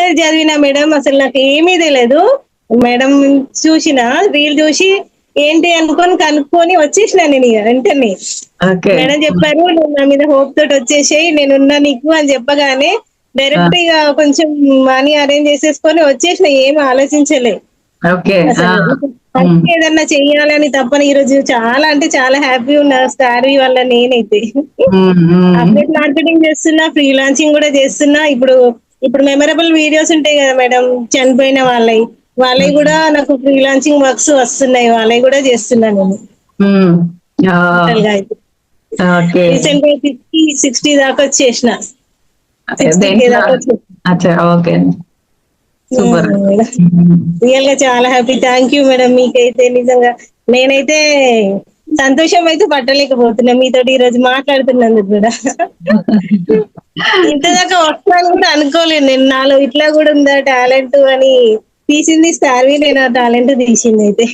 College చదివినా madam అసలు నాకు ఏమీ తెలియదు. మేడం చూసిన రీల్ చూసి ఏంటి అనుకొని కనుక్కొని వచ్చేసిన నేను ఇక వెంటనే. ఓకే. మేడం చెప్పారు నువ్వు నా మీద హోప్ తోటి వచ్చేసేయి నేనున్నా నీకు అని చెప్పగానే ఆ! డైరెక్ట్ ఇక కొంచెం మనీ అరేంజ్ చేసేసుకొని వచ్చేసిన, ఏం ఆలోచించలే ఓకే. ఆ! అసలు. హ్మ్. ఫస్ట్ ఏదన్నా చెయ్యాలని తప్పని ఈరోజు చాలా అంటే చాలా హ్యాపీ ఉన్నా స్టారీ వల్ల నేనైతే. హ్మ్. హ్మ్. అప్డేట్ మార్కెటింగ్ చేస్తున్నా, ఫ్రీలాన్సింగ్ కూడా చేస్తున్నా. ఇప్పుడు మెమరబుల్ వీడియోస్ ఉంటాయి కదా మేడం, చనిపోయిన వాళ్ళవి హ్మ్. కూడా నాకు ఫ్రీలాన్సింగ్ వర్క్స్ వస్తున్నాయి, వాళ్ళవి కూడా చేస్తున్నా నేను హ్మ్. టోటల్ గా అయితే. ఓకే. రీసెంట్ గా 60 దాకా వచ్చేసిన, 60K దేంట్లో? దాకా వచ్చేసిన. అచ్చా! ఓకే. సూపర్. హ్మ్. రియల్ గా చాలా హ్యాపీ. Thank you madam. మీకైతే నిజంగా నేనైతే సంతోషం అయితే పట్టలేకపోతున్నా మీతోటి ఈ రోజు మాట్లాడుతున్నందుకు కూడా. ఇంత దాకా వస్తాను కూడా అనుకోలేదు నేను. నాలో ఇట్లా కూడా ఉందా టాలెంట్ అని. తీసింది స్టార్వి, నేను ఆ టాలెంట్ తీసింది అయితే.